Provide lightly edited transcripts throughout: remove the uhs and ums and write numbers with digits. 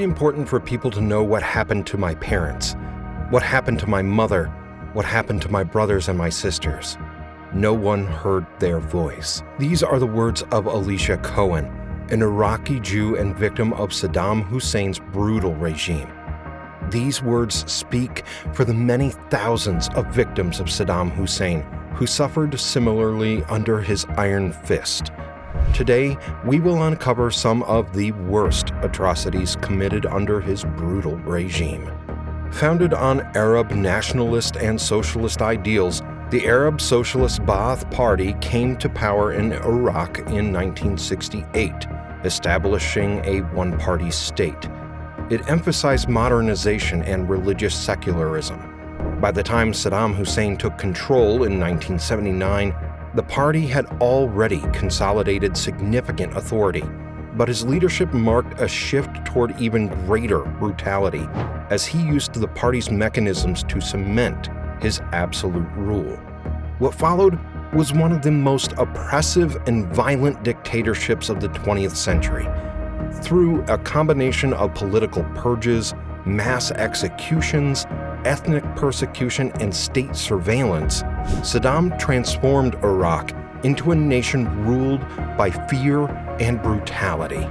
very important for people to know what happened to my parents, what happened to my mother, what happened to my brothers and my sisters. No one heard their voice. These are the words of Alicia Cohen, an Iraqi Jew and victim of Saddam Hussein's brutal regime. These words speak for the many thousands of victims of Saddam Hussein who suffered similarly under his iron fist. Today, we will uncover some of the worst atrocities committed under his brutal regime. Founded on Arab nationalist and socialist ideals, the Arab Socialist Ba'ath Party came to power in Iraq in 1968, establishing a one-party state. It emphasized modernization and religious secularism. By the time Saddam Hussein took control in 1979, the party had already consolidated significant authority, but his leadership marked a shift toward even greater brutality as he used the party's mechanisms to cement his absolute rule. What followed was one of the most oppressive and violent dictatorships of the 20th century. Through a combination of political purges, mass executions, ethnic persecution, and state surveillance, Saddam transformed Iraq into a nation ruled by fear and brutality.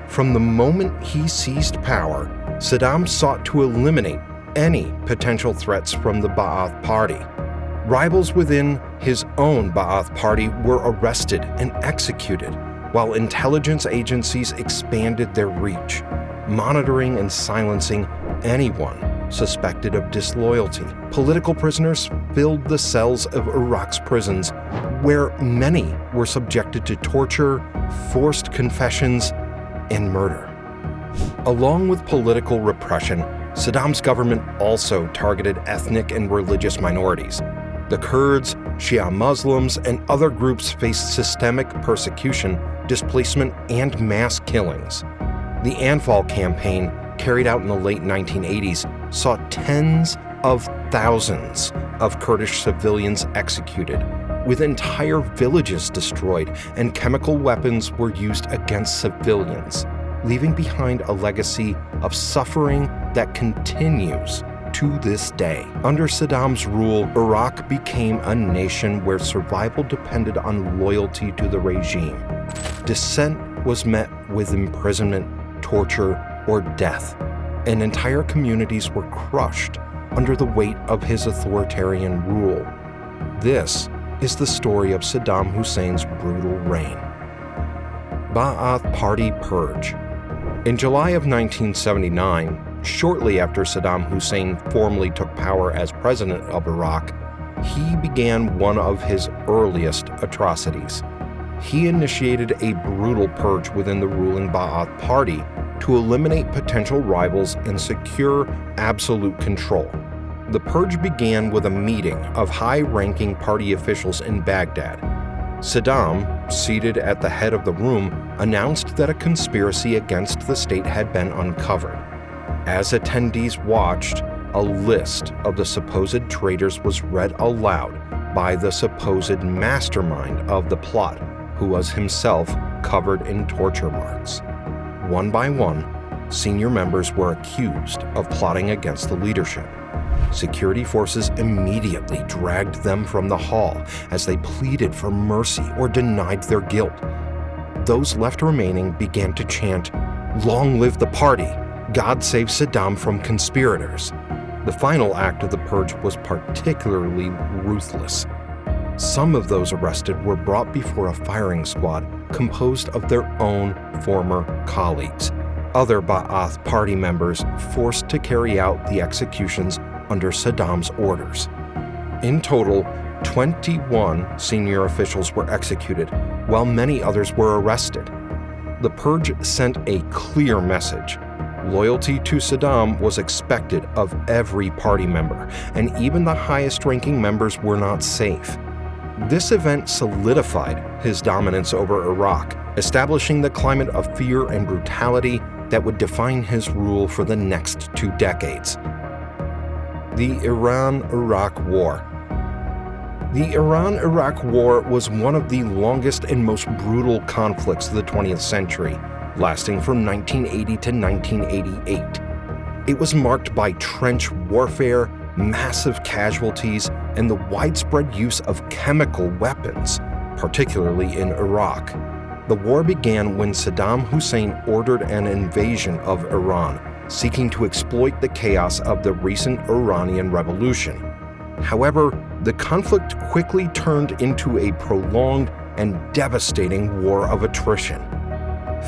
From the moment he seized power, Saddam sought to eliminate any potential threats from the Ba'ath Party. Rivals within his own Ba'ath Party were arrested and executed, while intelligence agencies expanded their reach, monitoring and silencing anyone suspected of disloyalty. Political prisoners filled the cells of Iraq's prisons, where many were subjected to torture, forced confessions, and murder. Along with political repression, Saddam's government also targeted ethnic and religious minorities. The Kurds, Shia Muslims, and other groups faced systemic persecution, displacement, and mass killings. The Anfal campaign, carried out in the late 1980s, saw tens of thousands of Kurdish civilians executed, with entire villages destroyed, and chemical weapons were used against civilians, leaving behind a legacy of suffering that continues to this day. Under Saddam's rule, Iraq became a nation where survival depended on loyalty to the regime. Dissent was met with imprisonment, torture, or death, and entire communities were crushed under the weight of his authoritarian rule. This is the story of Saddam Hussein's brutal reign. Ba'ath Party Purge. In July of 1979, shortly after Saddam Hussein formally took power as president of Iraq, he began one of his earliest atrocities. He initiated a brutal purge within the ruling Ba'ath Party to eliminate potential rivals and secure absolute control. The purge began with a meeting of high-ranking party officials in Baghdad. Saddam, seated at the head of the room, announced that a conspiracy against the state had been uncovered. As attendees watched, a list of the supposed traitors was read aloud by the supposed mastermind of the plot, who was himself covered in torture marks. One by one, senior members were accused of plotting against the leadership. Security forces immediately dragged them from the hall as they pleaded for mercy or denied their guilt. Those left remaining began to chant, "Long live the party! God save Saddam from conspirators!" The final act of the purge was particularly ruthless. Some of those arrested were brought before a firing squad composed of their own former colleagues. Other Ba'ath Party members forced to carry out the executions under Saddam's orders. In total, 21 senior officials were executed, while many others were arrested. The purge sent a clear message. Loyalty to Saddam was expected of every party member, and even the highest-ranking members were not safe. This event solidified his dominance over Iraq, establishing the climate of fear and brutality that would define his rule for the next 2 decades. The Iran-Iraq War. The Iran-Iraq War was one of the longest and most brutal conflicts of the 20th century. lasting from 1980 to 1988. It was marked by trench warfare, massive casualties, and the widespread use of chemical weapons, particularly in Iraq. The war began when Saddam Hussein ordered an invasion of Iran, seeking to exploit the chaos of the recent Iranian Revolution. However, the conflict quickly turned into a prolonged and devastating war of attrition.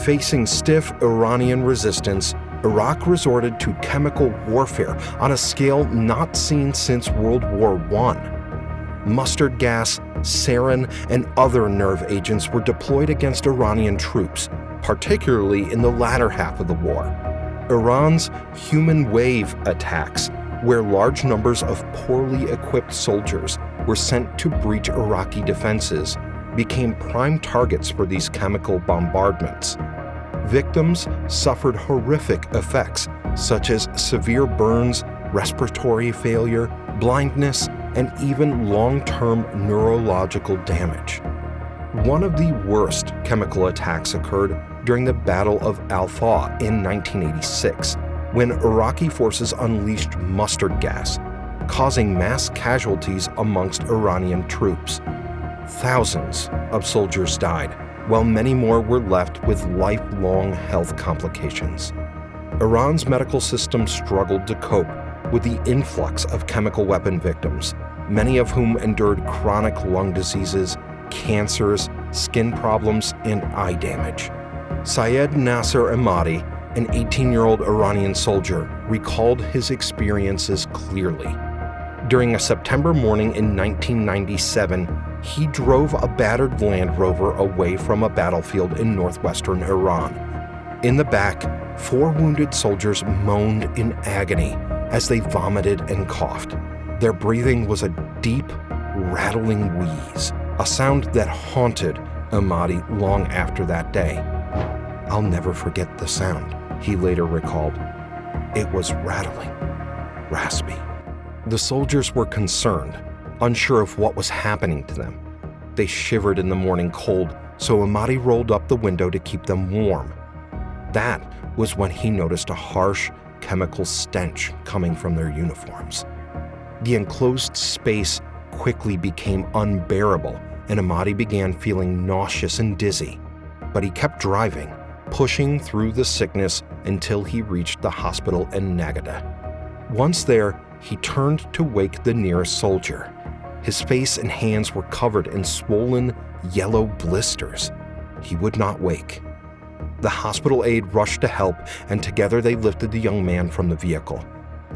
Facing stiff Iranian resistance, Iraq resorted to chemical warfare on a scale not seen since World War I. Mustard gas, sarin, and other nerve agents were deployed against Iranian troops, particularly in the latter half of the war. Iran's human wave attacks, where large numbers of poorly equipped soldiers were sent to breach Iraqi defenses, became prime targets for these chemical bombardments. Victims suffered horrific effects such as severe burns, respiratory failure, blindness, and even long-term neurological damage. One of the worst chemical attacks occurred during the Battle of Al-Faw in 1986, when Iraqi forces unleashed mustard gas, causing mass casualties amongst Iranian troops. Thousands of soldiers died, while many more were left with lifelong health complications. Iran's medical system struggled to cope with the influx of chemical weapon victims, many of whom endured chronic lung diseases, cancers, skin problems, and eye damage. Syed Nasser Ahmadi, an 18-year-old Iranian soldier, recalled his experiences clearly. During a September morning in 1997, he drove a battered Land Rover away from a battlefield in northwestern Iran. In the back, 4 wounded soldiers moaned in agony as they vomited and coughed. Their breathing was a deep, rattling wheeze, a sound that haunted Ahmadi long after that day. "I'll never forget the sound," he later recalled. "It was rattling, raspy." The soldiers were concerned, unsure of what was happening to them. They shivered in the morning cold, so Ahmadi rolled up the window to keep them warm. That was when he noticed a harsh chemical stench coming from their uniforms. The enclosed space quickly became unbearable, and Ahmadi began feeling nauseous and dizzy. But he kept driving, pushing through the sickness until he reached the hospital in Nagada. Once there, he turned to wake the nearest soldier. His face and hands were covered in swollen, yellow blisters. He would not wake. The hospital aide rushed to help, and together they lifted the young man from the vehicle.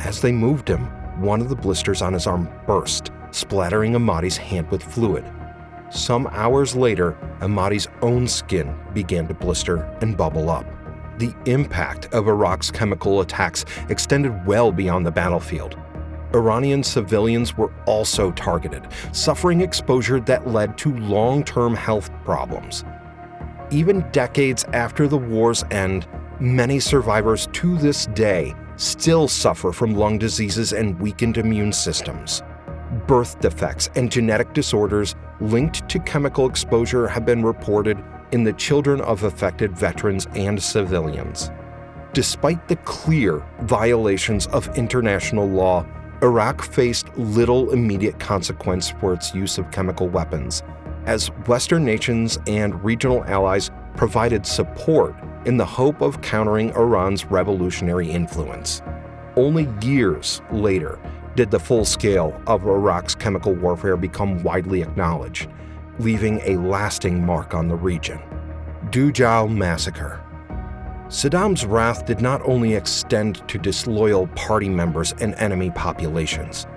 As they moved him, one of the blisters on his arm burst, splattering Ahmadi's hand with fluid. Some hours later, Ahmadi's own skin began to blister and bubble up. The impact of Iraq's chemical attacks extended well beyond the battlefield. Iranian civilians were also targeted, suffering exposure that led to long-term health problems. Even decades after the war's end, many survivors to this day still suffer from lung diseases and weakened immune systems. Birth defects and genetic disorders linked to chemical exposure have been reported in the children of affected veterans and civilians. Despite the clear violations of international law, Iraq faced little immediate consequence for its use of chemical weapons, as Western nations and regional allies provided support in the hope of countering Iran's revolutionary influence. Only years later did the full scale of Iraq's chemical warfare become widely acknowledged, leaving a lasting mark on the region. Dujal Massacre. Saddam's wrath did not only extend to disloyal party members and enemy populations.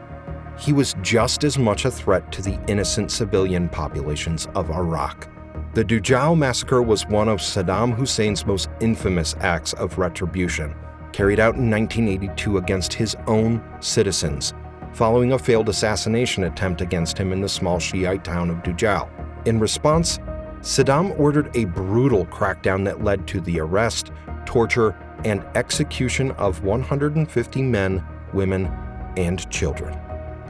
He was just as much a threat to the innocent civilian populations of Iraq. The Dujal massacre was one of Saddam Hussein's most infamous acts of retribution, carried out in 1982 against his own citizens, following a failed assassination attempt against him in the small Shiite town of Dujal. In response, Saddam ordered a brutal crackdown that led to the arrest, torture, and execution of 150 men, women, and children.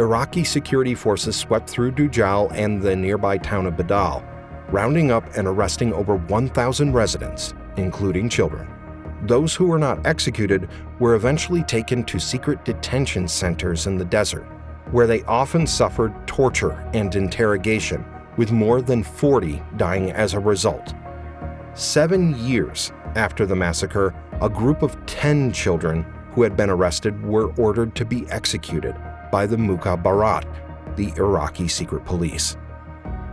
Iraqi security forces swept through Dujal and the nearby town of Badal, rounding up and arresting over 1,000 residents, including children. Those who were not executed were eventually taken to secret detention centers in the desert, where they often suffered torture and interrogation, with more than 40 dying as a result. 7 years after the massacre, a group of 10 children who had been arrested were ordered to be executed by the Mukhabarat, the Iraqi secret police.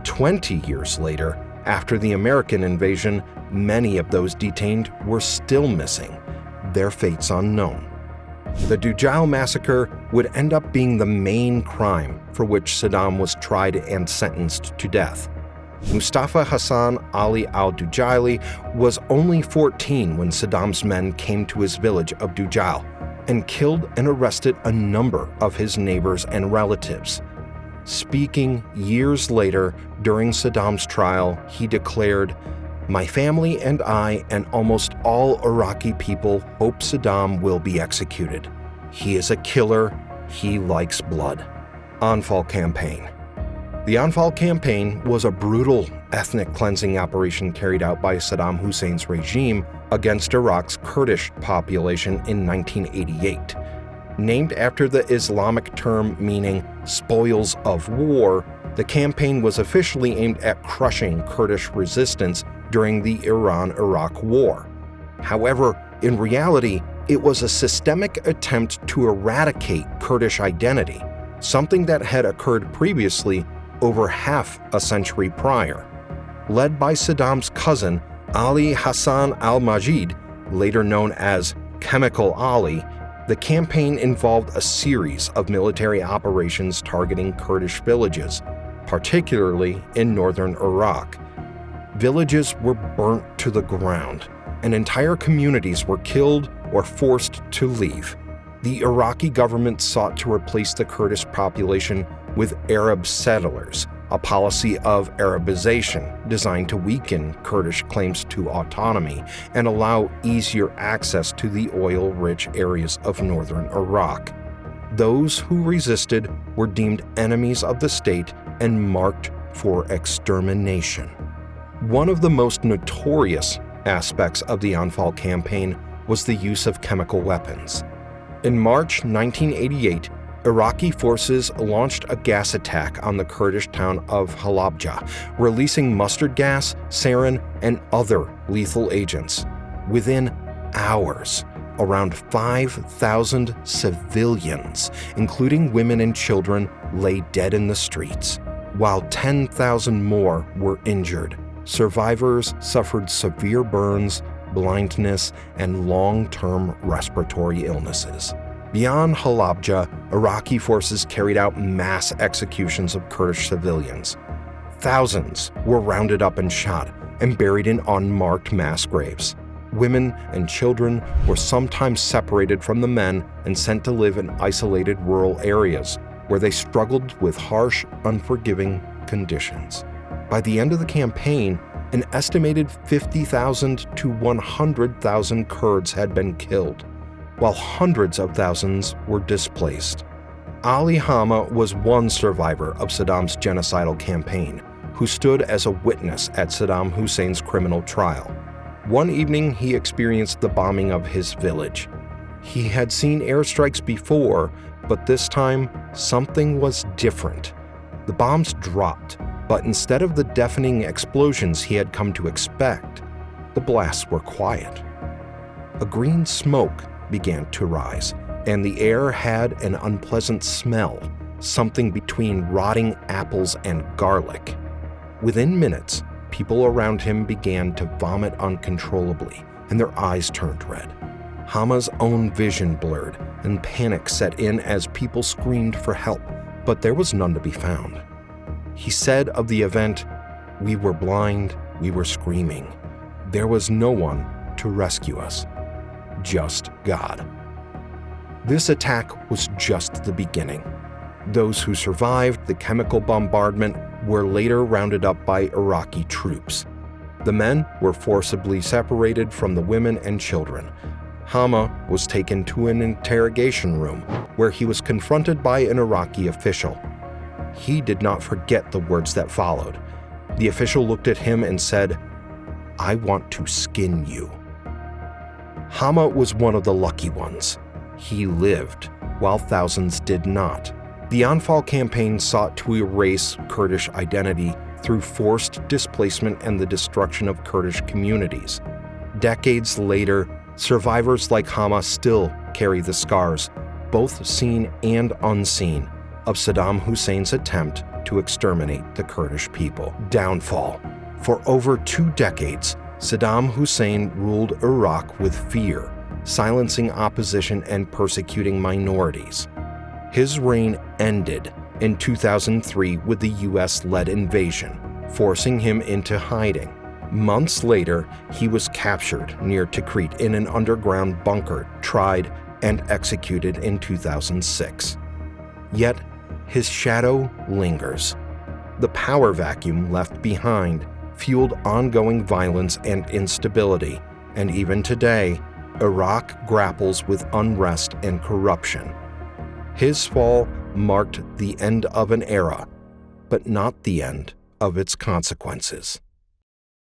20 years later, after the American invasion, many of those detained were still missing, their fates unknown. The Dujail massacre would end up being the main crime for which Saddam was tried and sentenced to death. Mustafa Hassan Ali al-Dujaili was only 14 when Saddam's men came to his village of Dujail and killed and arrested a number of his neighbors and relatives. Speaking years later during Saddam's trial, he declared, "My family and I and almost all Iraqi people hope Saddam will be executed. He is a killer. He likes blood." Anfal Campaign. The Anfal Campaign was a brutal ethnic cleansing operation carried out by Saddam Hussein's regime against Iraq's Kurdish population in 1988. Named after the Islamic term meaning spoils of war, the campaign was officially aimed at crushing Kurdish resistance during the Iran-Iraq War. However, in reality, it was a systemic attempt to eradicate Kurdish identity, something that had occurred previously over half a century prior. Led by Saddam's cousin, Ali Hassan al-Majid, later known as Chemical Ali, the campaign involved a series of military operations targeting Kurdish villages, particularly in northern Iraq. Villages were burnt to the ground, and entire communities were killed or forced to leave. The Iraqi government sought to replace the Kurdish population with Arab settlers, a policy of Arabization designed to weaken Kurdish claims to autonomy and allow easier access to the oil-rich areas of northern Iraq. Those who resisted were deemed enemies of the state and marked for extermination. One of the most notorious aspects of the Anfal campaign was the use of chemical weapons. In March 1988, Iraqi forces launched a gas attack on the Kurdish town of Halabja, releasing mustard gas, sarin, and other lethal agents. Within hours, around 5,000 civilians, including women and children, lay dead in the streets, while 10,000 more were injured. Survivors suffered severe burns, blindness, and long-term respiratory illnesses. Beyond Halabja, Iraqi forces carried out mass executions of Kurdish civilians. Thousands were rounded up and shot and buried in unmarked mass graves. Women and children were sometimes separated from the men and sent to live in isolated rural areas where they struggled with harsh, unforgiving conditions. By the end of the campaign, an estimated 50,000 to 100,000 Kurds had been killed, while hundreds of thousands were displaced. Ali Hama was one survivor of Saddam's genocidal campaign, who stood as a witness at Saddam Hussein's criminal trial. One evening, he experienced the bombing of his village. He had seen airstrikes before, but this time, something was different. The bombs dropped, but instead of the deafening explosions he had come to expect, the blasts were quiet. A green smoke began to rise, and the air had an unpleasant smell, something between rotting apples and garlic. Within minutes, people around him began to vomit uncontrollably, and their eyes turned red. Hama's own vision blurred, and panic set in as people screamed for help, but there was none to be found. He said of the event, "We were blind, we were screaming. There was no one to rescue us. Just God." This attack was just the beginning. Those who survived the chemical bombardment were later rounded up by Iraqi troops. The men were forcibly separated from the women and children. Hama was taken to an interrogation room where he was confronted by an Iraqi official. He did not forget the words that followed. The official looked at him and said, I want to skin you. Hama was one of the lucky ones. He lived, while thousands did not. The Anfal campaign sought to erase Kurdish identity through forced displacement and the destruction of Kurdish communities. Decades later, survivors like Hama still carry the scars, both seen and unseen, of Saddam Hussein's attempt to exterminate the Kurdish people. Downfall. For over 2 decades, Saddam Hussein ruled Iraq with fear, silencing opposition and persecuting minorities. His reign ended in 2003 with the US-led invasion, forcing him into hiding. Months later, he was captured near Tikrit in an underground bunker, tried, and executed in 2006. Yet, his shadow lingers. The power vacuum left behind fueled ongoing violence and instability, and even today, Iraq grapples with unrest and corruption. His fall marked the end of an era, but not the end of its consequences.